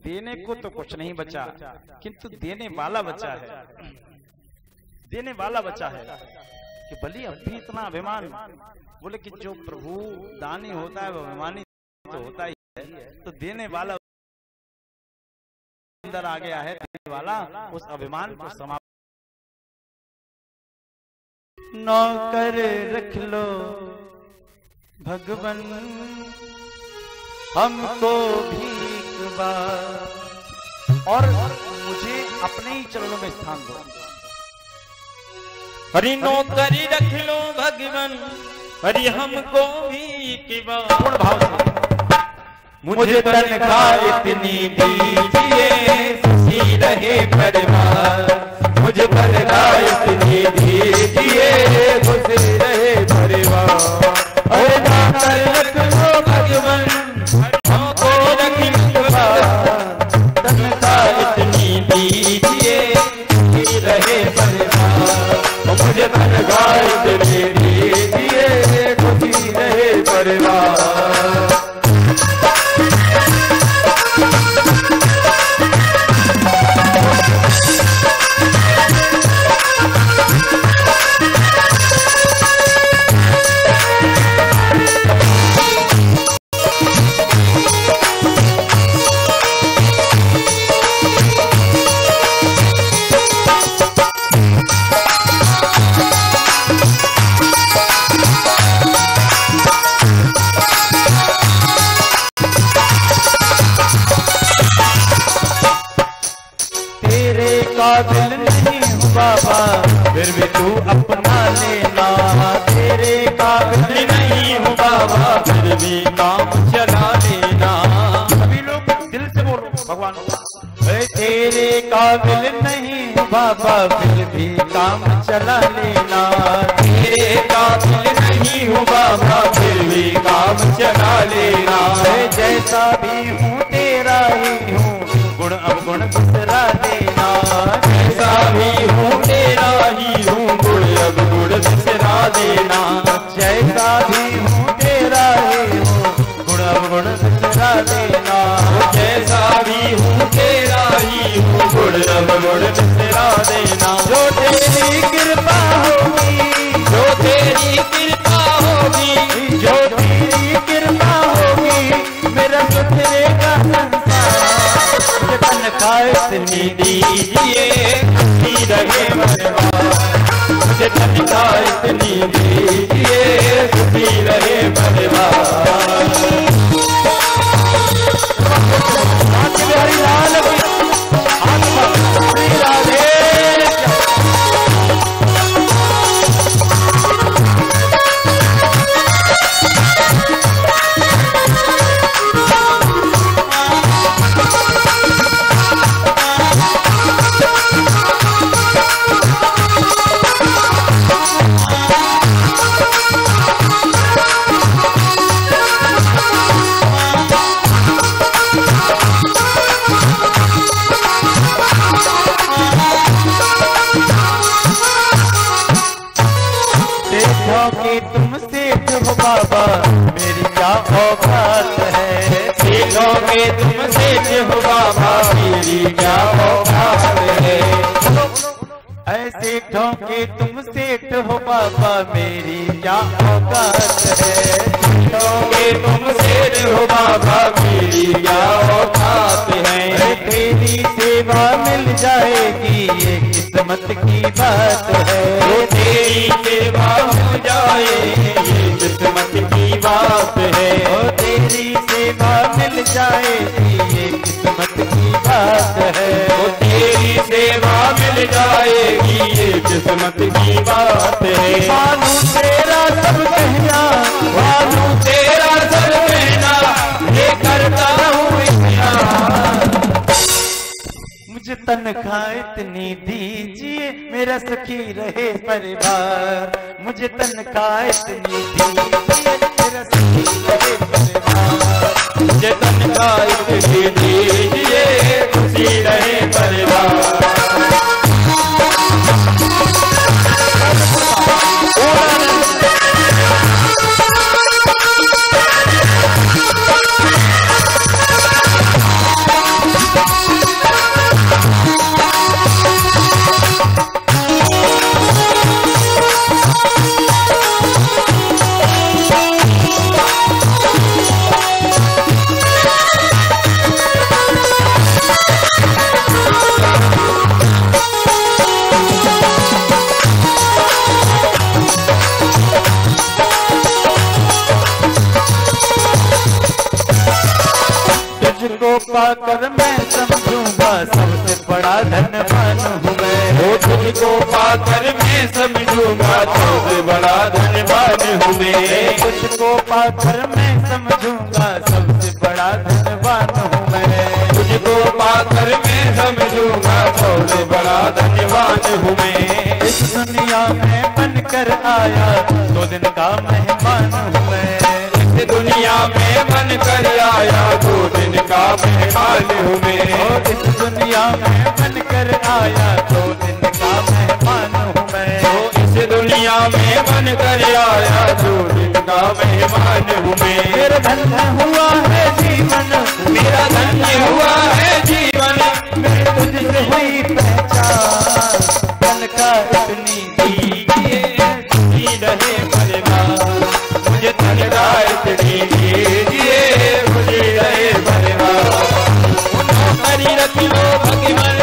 देने को तो कुछ नहीं बचा, किंतु देने वाला बचा है। देने वाला बचा है कि बलि अब भी इतना अभिमान। बोले कि जो प्रभु दानी होता है वो अभिमानी तो होता ही है, तो देने वाला अंदर आ गया है, देने वाला उस अभिमान को समाप्त। नौकर रख लो भगवन हमको भीख बार, और मुझे अपने ही चरणों में स्थान दो। हरि नौकरी रख लो भगवन, हरि हमको भीख बार। पूर्ण भाव से मुझे तनख्वाह इतनी दीजिए, खुशी रहे परिवार। मुझे तनख्वाह इतनी दीजिए, खुशी रहे परिवार। और नौकर रख लो भगवन, हमको तनख्वाह इतनी दीजिए, खुशी रहे परिवार। मुझे तनख्वाह इतनी दीजिए, खुशी रहे परिवार। काबिल नहीं हूँ बाबा, फिर भी तू अपना लेना। तेरे काबिल नहीं हूँ बाबा, फिर भी काम चला लेना। सभी लोग दिल से बोलो भगवान, तेरे काबिल नहीं हूँ बाबा, फिर भी काम चला लेना। तेरे काबिल नहीं हूँ बाबा, फिर भी काम चला लेना। जैसा भी हूँ तेरा ही हूँ, गुण अवगुण बिसरा देना। जैसा भी हूँ तेरा ही हूँ, गुण अवगुण बिसरा देना। जैसा भी हूँ तेरा ही हूँ, गुण अवगुण बिसरा देना। जैसा भी हूँ तेरा ही हूँ, गुण अवगुण बिसरा देना। जो तेरे तनख्वाह इतनी दीजिए खुशी रहे परिवार, मुझे तनख्वाह इतनी दीजिए खुशी रहे परिवार। हरिलाल राधे कि तुम सेठ हो बाबा मेरी क्या औकात है, सेठों के तुम सेठ हो बाबा मेरी क्या औकात है, ऐसे ठोके तुम सेठ हो बाबा मेरी क्या औकात है, ठोके तुम सेठ हो बाबा मेरी क्या औकात है, तेरी सेवा मिल जाएगी ये किस्मत की बात है, तेरी सेवा मिल जाएगी ये किस्मत की बात है, तेरी सेवा मिल जाएगी ये किस्मत की बात है, तेरी सेवा मिल जाएगी ये किस्मत की बात है। मानू तेरा सब कहना, मानू तेरा सब कहना, ये करता हूँ मुझे तनख्वाह इतनी दीजिए मेरा सुखी रहे परिवार, मुझे तनख्वाह इतनी दीजिए मेरा सुखी रहे परिवार, मुझे तनख्वाह इतनी दीजिए खुशी रहे परिवार। तुझको पाकर मैं समझूंगा सबसे बड़ा धनवान हूँ मैं, वो तुझको पाकर मैं समझूंगा सबसे बड़ा धनवान हूँ मैं, तुझको पाकर मैं समझूंगा सबसे बड़ा धनवान हूँ मैं, तुझको पाकर मैं समझूंगा सबसे बड़ा धनवान हूँ मैं, इस दुनिया में बनकर आया 2 दिन का मेहमान हूँ मैं, इस दुनिया में बनकर आया 2 दिन का मेहमान हूँ मैं, इस दुनिया में बनकर आया 2 दिन का मेहमान हूँ मैं, इस दुनिया में बनकर आया 2 दिन का मेहमान हूँ मैं, मेरा धन्य हुआ है जीवन, मेरा धन्य हुआ है जीवन, मेरे तुझसे हुई पहचान, तनख्वाह इतनी दीजिए खुशी रहे परिवार, मुझे तनख्वाह इतनी दीजिए खुशी रहे परिवार, नौकरी रख लो भगवान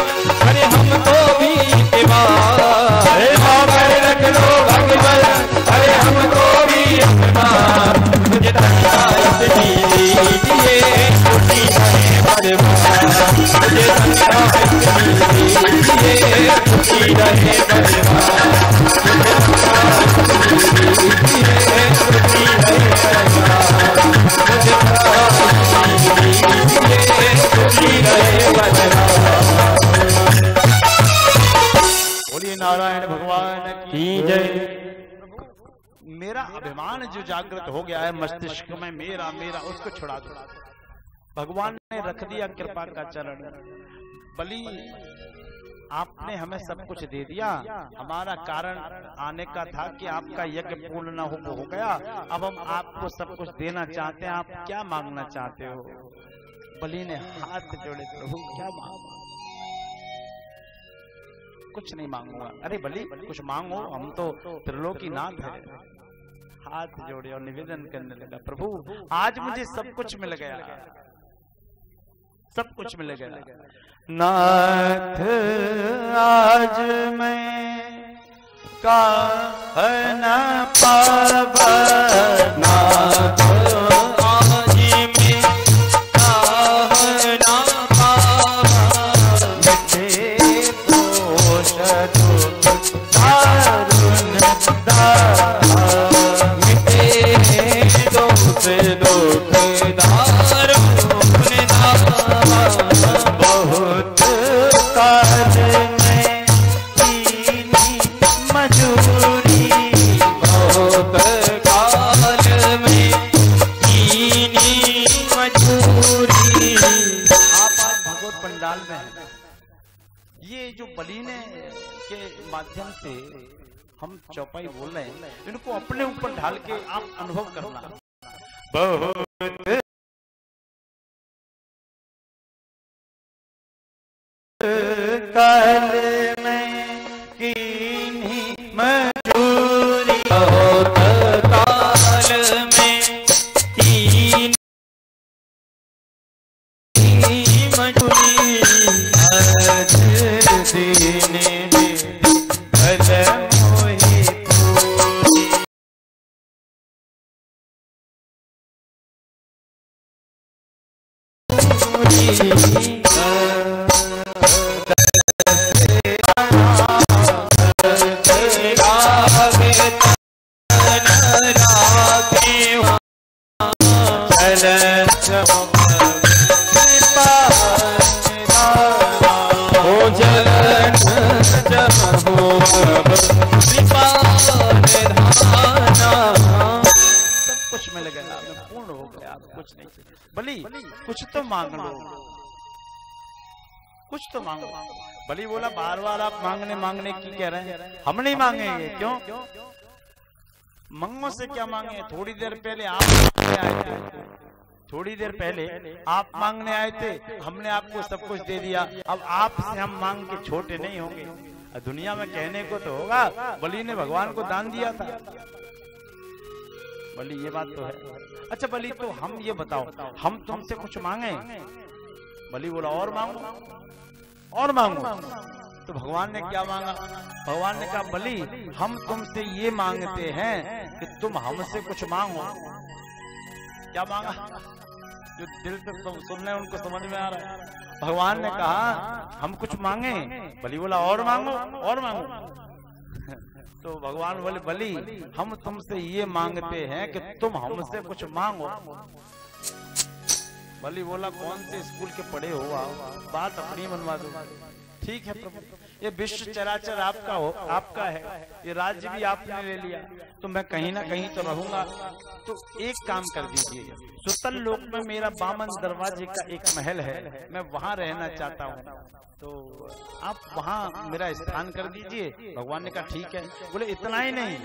अरे हमको भी ईमान, नौकरी रख लो भगवान अरे हमको भी ईमान, मुझे तनख्वाह इतनी दीजिए खुशी रहे परिवार, मुझे तनख्वाह इतनी दीजिए खुशी रहे परिवार, बोलिए नारायण भगवान की जय। मेरा अभिमान जो जागृत हो गया है मस्तिष्क में, मेरा मेरा उसको छुड़ा दो। भगवान ने रख दिया कृपा का चरण, बलि आपने हमें सब कुछ दे दिया, हमारा कारण आने का था कि आपका यज्ञ पूर्ण न हो गया, अब हम आपको सब कुछ देना चाहते हैं, आप क्या मांगना चाहते हो? बलि ने हाथ जोड़े, प्रभु क्या मांगो? कुछ नहीं मांगूंगा। अरे बलि कुछ मांगो, हम तो त्रिलोकीनाथ है। हाथ जोड़े और निवेदन करने लगा, प्रभु आज मुझे सब कुछ मिल गया, सब कुछ मिलेगा। नाथ आज मैं का न पाव, नाथ आज में का न पाव, मिटे दोष दुख दारुण दाह, मिटे दोष दुख दारुण दाह, बहुत काल में कीनी मजूरी, बहुत काल में कीनी मजूरी। आप भगवत पंडाल में हैं, ये जो बलीने के माध्यम से हम चौपाई बोल रहे हैं, इनको अपने ऊपर ढाल के आप अनुभव करना। बहुत काल में कीनी मजूरी, बहुत काल में कीनी मजूरी, आज दीने भल मोहि पूरी, सब कुछ मिल गया, पूर्ण हो गया, कुछ नहीं। बलि कुछ तो मांग लो, कुछ तो मांगो। बलि बोला बार बार आप मांगने मांगने की कह रहे हैं, हम नहीं मांगेंगे। क्यों? मंगों से क्या मांगे? थोड़ी देर पहले आप मांगने आए थे, थोड़ी देर पहले आप मांगने आए थे, हमने आपको सब कुछ दे दिया। अब आपसे हम मांग के छोटे नहीं होंगे। दुनिया में कहने को तो होगा बलि ने भगवान को दान दिया था, बलि ये बात तो है। अच्छा बलि तो हम ये बताओ, हम तुमसे कुछ मांगे? बलि बोला और मांगो, और मांगो। तो भगवान ने क्या मांगा? भगवान ने कहा बलि हम तुमसे ये मांगते हैं कि तुम हमसे कुछ मांगो। क्या मांगा? जो दिल से तुम सुन रहे उनको समझ में आ रहा है। भगवान ने कहा हम कुछ मांगे? बलि बोला और मांगो, और मांगो। तो भगवान बोले बलि हम तुमसे ये मांगते हैं कि तुम हमसे कुछ मांगो। बलि बोला कौन से स्कूल के पढ़े हो आप, बात अपनी मनवा दो। ठीक है प्रभु, ये विश्व चराचर आपका हो, आपका है, ये राज्य भी आपने ले लिया, तो मैं कहीं ना कहीं तो रहूंगा। तो एक काम कर दीजिए, सुतल लोक में मेरा बामन दरवाजे का एक महल है, मैं वहां रहना चाहता हूँ, तो आप वहां मेरा स्थान कर दीजिए। भगवान ने कहा ठीक है। बोले इतना ही नहीं,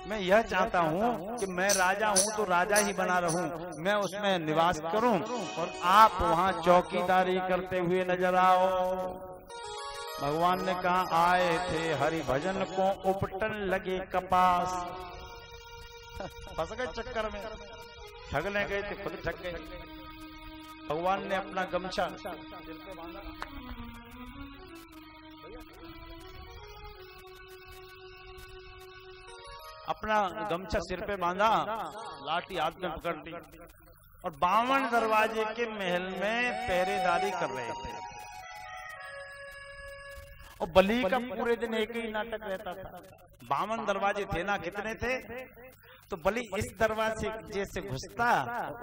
मैं यह चाहता हूँ कि मैं राजा हूँ तो राजा ही बना रहूं, मैं उसमें निवास करूं और आप वहां चौकीदारी करते हुए नजर आओ। भगवान ने कहा आए थे हरि भजन को उपटन लगे कपास। फंस गए चक्कर में, ठगने गए थे, खुद ठग गए। भगवान ने अपना गमछा सिर पे बांधा, लाठी हाथ में पकड़ ली और 52 दरवाजे के महल में पहरेदारी कर रहे थे। और बलि का पूरे दिन एक ही नाटक रहता था। 52 दरवाजे थे ना, कितने थे? तो बलि इस दरवाजे से घुसता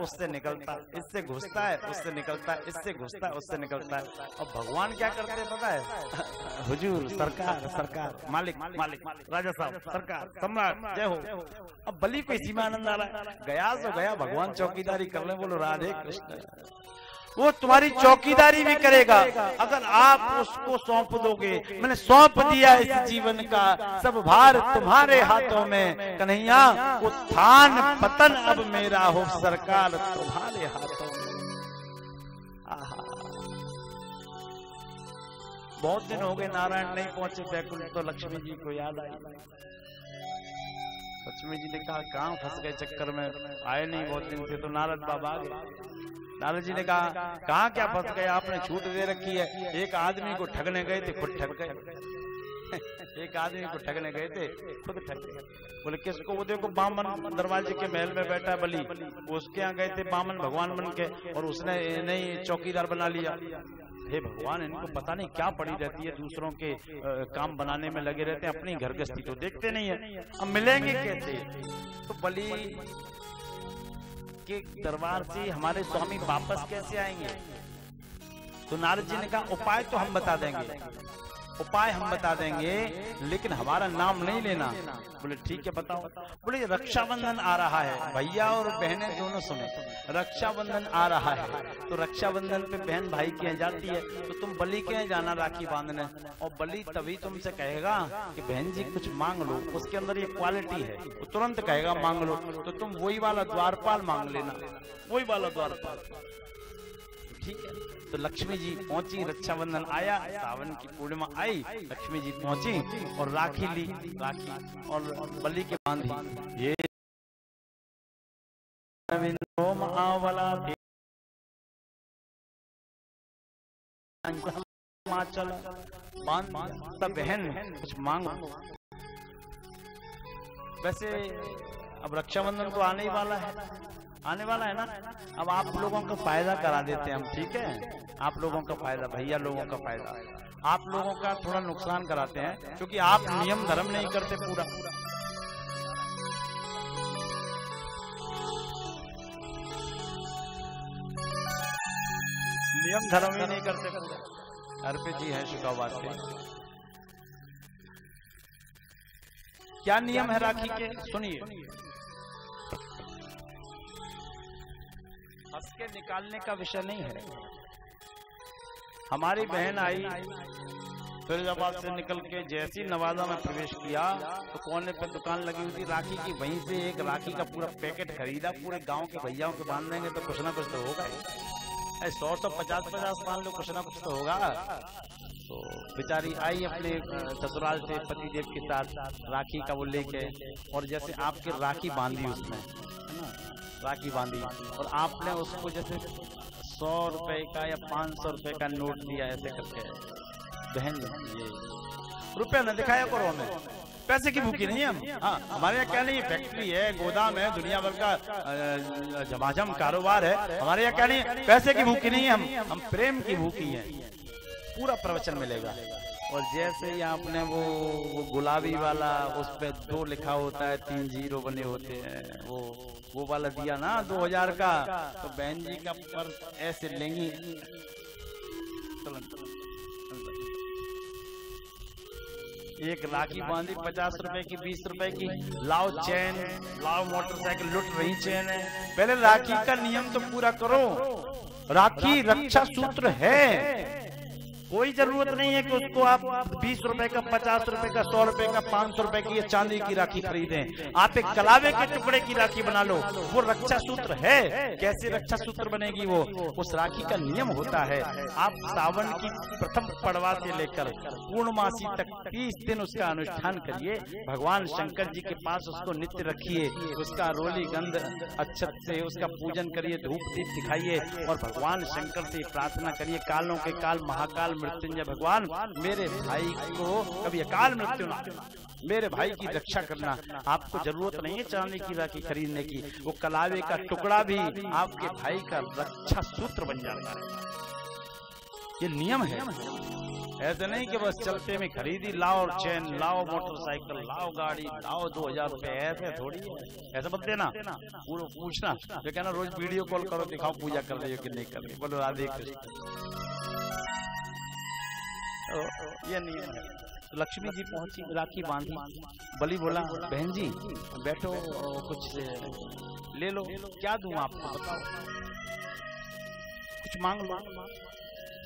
उससे निकलता, इससे घुसता है उससे निकलता, इससे घुसता है उससे निकलता है। और भगवान क्या करते पता है? हुजूर सरकार सरकार, मालिक मालिक, राजा साहब सरकार, सम्राट जय हो। अब बलि को इसी में आनंद आ रहा है, गया तो गया, भगवान चौकीदारी कर ले। बोलो राधे कृष्ण। वो तुम्हारी चौकीदारी भी करेगा अगर आप उसको सौंप दोगे। मैंने सौंप दिया इस जीवन का सब भार तुम्हारे हाथों में, कन्हैया उत्थान पतन अब मेरा हो सरकार तुम्हारे हाथों में। बहुत दिन हो गए नारायण नहीं पहुंचे बैकुंठ, तो लक्ष्मी जी को याद आई। लक्ष्मी जी ने कहा कहाँ फंस गए चक्कर में, आए नहीं बहुत दिन से। तो नारद बाबा आ गए। नारद जी ने कहा क्या फंस गए, आपने छूट दे रखी है। एक आदमी को ठगने गए थे, खुद ठग गए। एक आदमी को ठगने गए थे, खुद ठग गए। बोले किसको? वो देखो बामन दरवाजे के महल में बैठा बलि, उसके यहाँ गए थे बामन भगवान बन के, और उसने नहीं चौकीदार बना लिया। हे भगवान, इनको पता नहीं क्या पड़ी रहती है, दूसरों के काम बनाने में लगे रहते हैं, अपनी घर गृहस्थी तो देखते नहीं है। अब मिलेंगे कैसे? तो बलि के दरबार से हमारे स्वामी वापस कैसे आएंगे? तो नारद जी ने कहा उपाय तो हम बता देंगे, उपाय हम बता देंगे, लेकिन हमारा नाम नहीं लेना। बोले ठीक है बताओ। बोले रक्षाबंधन आ रहा है, भैया और बहनें दोनों सुने, रक्षाबंधन आ रहा है, तो रक्षाबंधन पे बहन भाई के यहाँ जाती है, तो तुम बलि के यहाँ जाना राखी बांधने, और बलि तभी तुमसे कहेगा कि बहन जी कुछ मांग लो, उसके अंदर ये क्वालिटी है, वो तुरंत कहेगा मांग लो, तो तुम वही वाला द्वारपाल मांग लेना, वही वाला द्वारपाल। ठीक है। तो लक्ष्मी जी पहुंची, रक्षाबंधन आया, सावन की पूर्णिमा आई, लक्ष्मी जी पहुंची और राखी ली, राखी और बलि के बांधी। ये बहन कुछ मांगो। वैसे अब रक्षाबंधन तो आने ही वाला है, आने वाला है ना। अब आप लोगों का फायदा करा देते हैं हम, ठीक है? आप लोगों का फायदा, भैया लोगों का फायदा, आप लोगों का थोड़ा नुकसान कराते हैं, क्योंकि आप नियम धर्म नहीं करते पूरा। नियम धर्म ही नहीं करते पूरा। अर्पित जी है शुकाबाद के। क्या नियम है राखी के? सुनिए। हंस के निकालने का विषय नहीं है। हमारी बहन आई फिरोजाबाद से निकल के जैसी नवादा में प्रवेश किया, तो कोने पे दुकान लगी हुई थी राखी की, वहीं से एक राखी का पूरा पैकेट खरीदा, पूरे गांव के भैयाओं के बांध देंगे तो कुछ ना कुछ तो होगा। 100-50 मान लो, कुछ ना कुछ तो होगा। तो बेचारी आई अपने ससुराल से पतिदेव के साथ राखी का वो लेके, और जैसे आपके राखी बांधी उसमें, है ना, राखी बांधी, और आपने उसको जैसे 100 रुपए का या 500 रुपए का नोट दिया, ऐसे करके। बहन ये रुपया न दिखाया करो हमें, पैसे की भूखी नहीं है हम। हाँ, हमारे यहाँ क्या नहीं है, फैक्ट्री है, गोदाम है, दुनिया भर का झमाझम कारोबार है, हमारे यहाँ क्या नहीं है, पैसे की भूखी नहीं है हम प्रेम की भूखी है। पूरा प्रवचन मिलेगा। और जैसे ही आपने वो गुलाबी वाला, उस पे 2 लिखा होता है, 3 0 बने होते हैं, वो वाला दिया ना 2000 का, तो बहन जी का पर्स ऐसे लेंगी, एक राखी बांधी 50 रुपए की, 20 रुपए की, लाओ चैन, लाओ मोटरसाइकिल, लुट रही चैन है। पहले राखी का नियम तो पूरा करो। राखी रक्षा सूत्र है, कोई जरूरत नहीं है कि उसको आप 20 रुपए का, 50 रुपए का, 100 रुपए का, 500 रुपए की या चांदी की राखी खरीदें। आप एक कलावे के टुकड़े की राखी बना लो, वो रक्षा सूत्र है। कैसे रक्षा सूत्र बनेगी वो? उस राखी का नियम होता है, आप सावन की प्रथम पड़वा से लेकर पूर्णमासी तक 30 दिन उसका अनुष्ठान करिए। भगवान शंकर जी के पास उसको नित्य रखिए, उसका रोली गंध अक्षत से उसका पूजन करिए, धूप दीप दिखाइए, और भगवान शंकर से प्रार्थना करिए, कालों के काल महाकाल मृत्युंजय भगवान मेरे भाई को कभी अकाल मृत्यु ना, मेरे भाई की रक्षा करना। आपको जरूरत नहीं है चांदी की राखी खरीदने की, वो कलावे का टुकड़ा भी आपके भाई का रक्षा सूत्र बन जाता है। ये नियम है। ऐसे नहीं कि बस चलते में खरीदी, लाओ चैन, लाओ मोटरसाइकिल, लाओ गाड़ी, लाओ 2000 रुपए, ऐसे थोड़ी है। ऐसा मत देना, पूरा पूछना, जो कहना रोज वीडियो कॉल करो, दिखाओ पूजा कर रही हो कि नहीं कर रही, बोलो राधे कृष्ण। ये नियम है। तो लक्ष्मी जी पहुंची, राखी बांधी, बलि बोला बहन जी बैठो, कुछ ले लो। क्या दूं आपको, बताओ, कुछ मांग लो।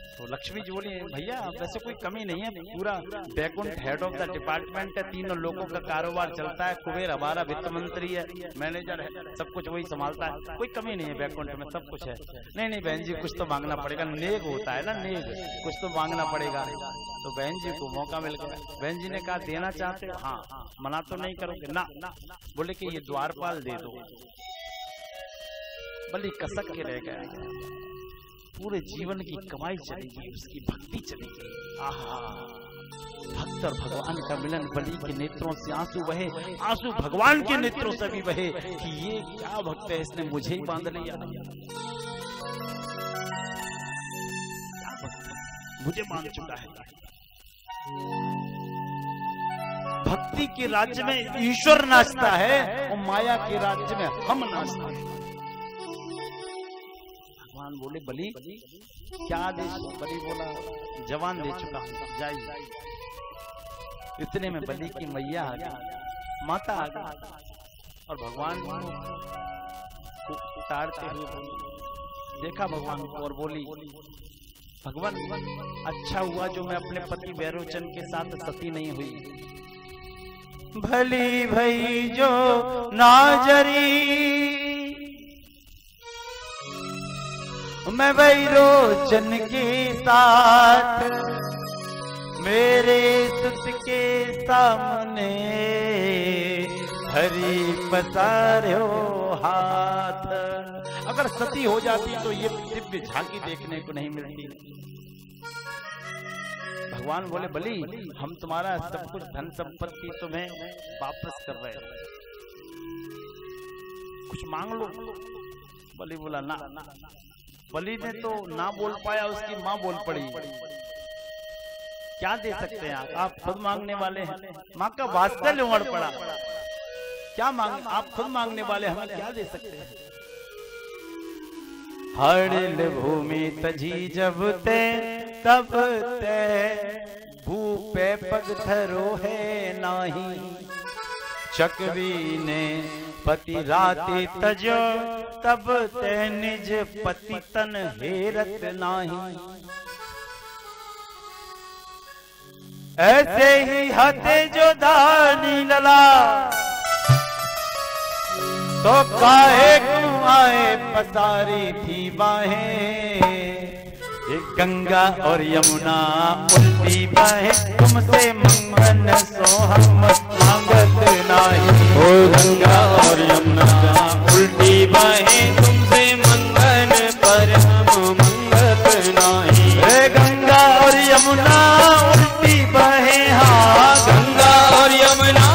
तो लक्ष्मी जी बोली भैया वैसे कोई कमी नहीं है, पूरा Baikunth head of the department है, 3 लोगों का कारोबार चलता है, कुबेर हमारा वित्त मंत्री है, मैनेजर है, सब कुछ वही संभालता है, कोई कमी नहीं है बैकुंठ में, सब कुछ है। नहीं नहीं बहन जी कुछ तो मांगना पड़ेगा, नेग होता है ना, नेग, कुछ तो मांगना पड़ेगा। तो बहन जी को मौका मिल गया। बहन जी ने कहा देना चाहते हो? हाँ। मना तो नहीं करोगे ना? बोले कि ये द्वारपाल दे दो। बलि कसक के रह गया। पूरे जीवन की कमाई चली गई, उसकी भक्ति चली गई। आहा, भक्त और भगवान का मिलन, बलि के नेत्रों से आंसू बहे, आंसू भगवान के नेत्रों से भी बहे कि ये क्या भक्त है, इसने मुझे ही बांध लिया, मुझे बांध चुका है। भक्ति के राज्य में ईश्वर नाचता है और माया के राज्य में हम नाचते हैं। भगवान बोले बलि क्या आदेश? बलि बोला जवान दे चुका हूं, जाइए। इतने में बलि की मैया आ गई, माता आ गई और भगवान को उतारते हुए बोली, देखा भगवान को और बोली, भगवान अच्छा हुआ जो मैं अपने पति वैरोचन के साथ सती नहीं हुई। भली भई जो नाजरी मैं वैरोचन के साथ, मेरे सुत के सामने हरि पसारो हाथ। अगर सती हो जाती तो ये दिव्य झांकी देखने को नहीं मिलती। भगवान बोले बलि हम तुम्हारा सब कुछ धन संपत्ति तुम्हें वापस कर रहे हैं, कुछ मांग लो। बलि बोला ना। बलि ने तो ना बोल पाया, उसकी माँ बोल पड़ी। क्या दे सकते हैं आप खुद मांगने वाले हैं। माँ का वात्सल्य उमड़ पड़ा, क्या मांग, आप खुद मांगने वाले, हम क्या दे सकते हैं। हड़िल भूमि तजी जब ते तब ते भूपे पग धरो है नाही, चकवी ने पति राते तजो तब ते निज पति तन हेरत नाही। ऐसे ही हते जो दानी लला, तो काहे क्यों आए पसारी थी बाहें। एक गंगा और यमुना उल्टी बहे, तुमसे मंगन सो हम मांगत नाही। ओ गंगा और यमुना उल्टी बहे, तुमसे मंगन पर हम मंगत नाही। हे गंगा और यमुना उल्टी बहे, हाँ गंगा और यमुना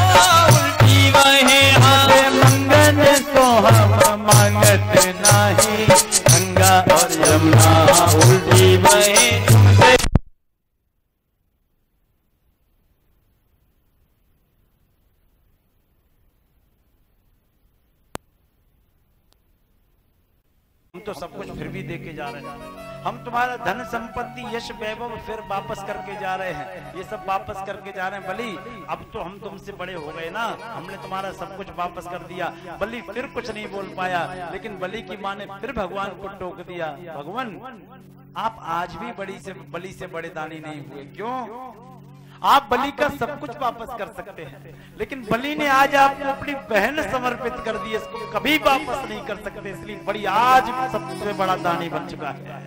उल्टी बहे, हाँ मंगन सो हम मांगत नाही। गंगा और यमुना उल्टी बहे, तुमसे हम तो सब कुछ फिर भी देके जा रहे हैं। हम तुम्हारा धन संपत्ति यश वैभव फिर वापस करके जा रहे हैं, ये सब वापस करके जा रहे हैं। बलि अब तो हम तुमसे बड़े हो गए ना, हमने तुम्हारा सब कुछ वापस कर दिया। बलि फिर कुछ नहीं बोल पाया, लेकिन बलि की माँ ने फिर भगवान को टोक दिया, भगवान आप आज भी बलि से बड़े दानी नहीं हुए। क्यों? आप बलि का सब कुछ वापस कर सकते हैं, लेकिन बलि ने आज आपको अपनी बहन समर्पित कर दी, इसको कभी वापस नहीं कर सकते। इसलिए बलि आज सबसे बड़ा दानी बन चुका है।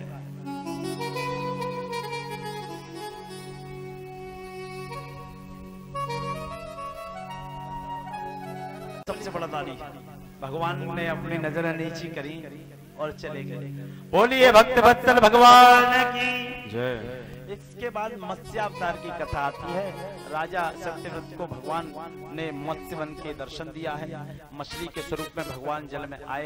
सबसे बड़ा दानी। भगवान ने अपनी नजर नीची करी और चले गए। बोलिए भक्त वत्सल भगवान की जय। इसके बाद मत्स्यावतार की कथा आती है। राजा सत्यव्रत को भगवान ने मत्स्य वन के दर्शन दिया है। मछली के स्वरूप में भगवान जल में आए।